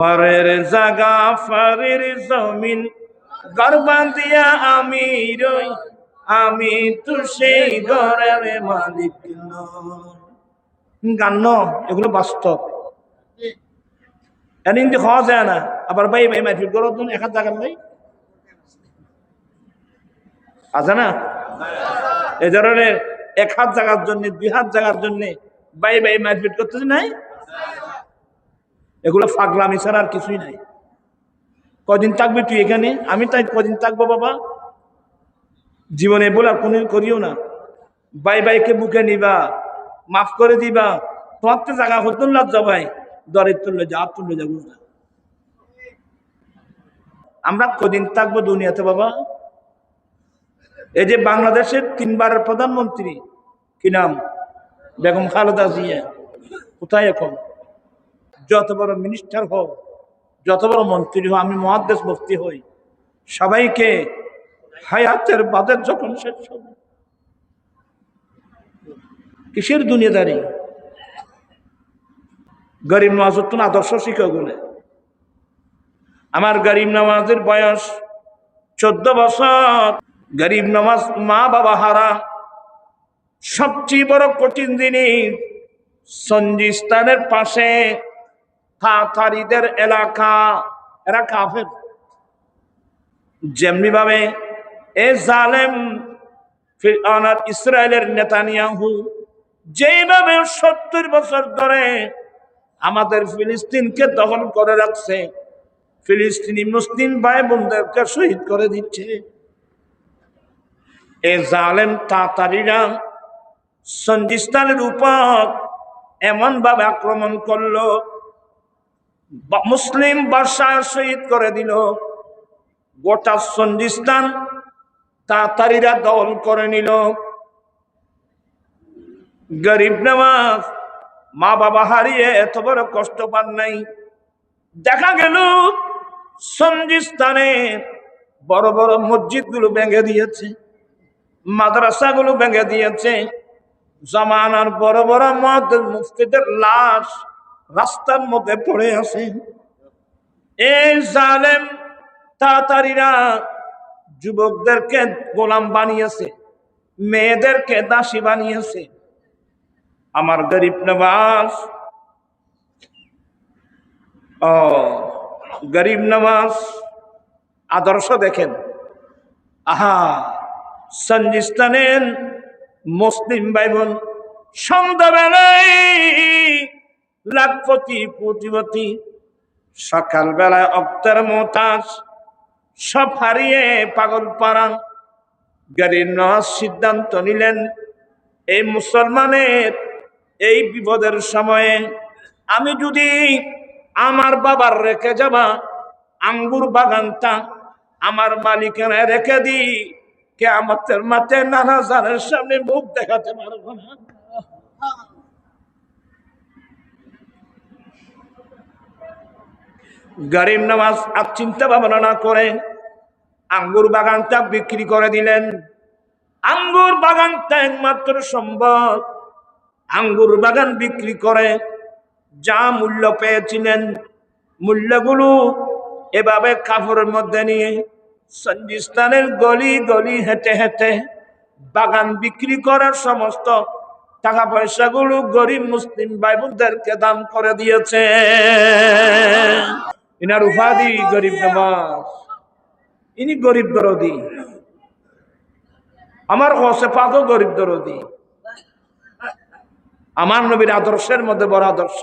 পরের জাগা পরের জমিন ঘর বাঁধিয়া আমি রই, আমি তো সেই ঘরের মালিক নই। গান ন, এগুলো বাস্তব। এদিন খাওয়া যায় না, আবার ভাই ভাই মারপিট করার জন্য এক হাত জায়গার নাই আছে না? এই ধরনের এক হাত জায়গার জন্য, দুই হাত জায়গার জন্য ভাই ভাই মারপিট করতেছে নাই? এগুলো ফাগলামি ছাড়া আর কিছুই নাই। কদিন থাকবি তুই এখানে? আমি তাই কদিন থাকবো বাবা? জীবনে বলা কোন করিও না। ভাই ভাইকে বুকে নিবা, মাফ করে দিবা। তোমার তো জায়গা হতো লজ্জা ভাই, দরের তুললে যা তুললে যাবো না। আমরা কদিন থাকবো দুনিয়াতে বাবা? এই যে বাংলাদেশের 3 বারের প্রধানমন্ত্রী, কি নাম, বেগম খালেদা জিয়া, কোথায় এখন? যত বড় মিনিস্টার হোক, যত বড় মন্ত্রী হোক, আমি মুহাদ্দিস মুফতি হই, সবাইকে হায়াতের বাদের যখন শেষ হবে, কিসের দুনিয়াদারি? গরিব নওয়াজের তো আদর্শ শিক্ষা গুলো। আমার গরিব নওয়াজের বয়স 14 বছর। গরিব নওয়াজ মা বাবা হারা। সবচেয়ে বড় কঠিন জিনিস, সঞ্জিস্তানের পাশে তাতারিদের এলাকা, এরা কাফের। যেমনি ভাবে এ জালেম ফিরআউন ইসরায়েলের নেতানিয়াহু যেভাবে 70 বছর ধরে আমাদের ফিলিস্তিনকে দখল করে রাখছে, ফিলিস্তিনি মুসলিম ভাই বোনদেরকে শহীদ করে দিচ্ছে, এ জালেম তাতারিরা সঞ্জিস্তানের উপর এমন ভাবে আক্রমণ করলো, মুসলিম বাদশা শহীদ করে দিল। গোটা সঞ্জিস্তান তাতারিরা দখল করে নিল। গরিব নওয়াজ মা বাবা হারিয়ে এত বড় কষ্ট পান নাই। দেখা গেল সঞ্জিস্তানে বড় বড় মসজিদ গুলো ভেঙে দিয়েছে, মাদ্রাসা গুলো ভেঙে দিয়েছে। জামানার বড় বড় মুফতিদের লাশ রাস্তার মধ্যে পড়ে আছে। এই জালেম তাতারিরা যুবকদেরকে গোলাম বানিয়েছে, মেয়েদেরকে দাসী বানিয়েছে। আমার গরিব নওয়াজ, গরিব নওয়াজ আদর্শ দেখেন। আহা, সঞ্জিস্তানের মুসলিম ভাই বোন সন্ধ্যাবেলায় লাখপতি কোটিপতি, সকালবেলায় অক্তের মোতাজ, সব হারিয়ে পাগল পাড়া। গরিব নওয়াজ সিদ্ধান্ত নিলেন, এই মুসলমানের এই বিপদের সময়ে আমি যদি আমার বাবার রেখে যাবা আঙ্গুর বাগানটা আমার মালিকেরা রেখে দিই, কিয়ামতের মাঠে নানা জানের সামনে মুখ দেখাতে পারবো না। গরিব নওয়াজ আর চিন্তা ভাবনা না করে আঙ্গুর বাগানটা বিক্রি করে দিলেন। আঙ্গুর বাগানটা একমাত্র সম্ভব। আঙ্গুর বাগান বিক্রি করে যা মূল্য পেয়েছিলেন, মূল্যগুলো এভাবে কাপড়ের মধ্যে নিয়ে সঞ্জিস্তানের গলি গলি হেঁটে হেঁটে বাগান বিক্রি করার সমস্ত টাকা পয়সাগুলো গরিব মুসলিম ভাই বোনদেরকে দান করে দিয়েছে। ইনার উপাধি গরিব নওয়াজ, ইনি গরিব দরদি। আমার গৌসে পাকও গরিব দরদি। আমার নবীর আদর্শের মধ্যে বড় আদর্শ।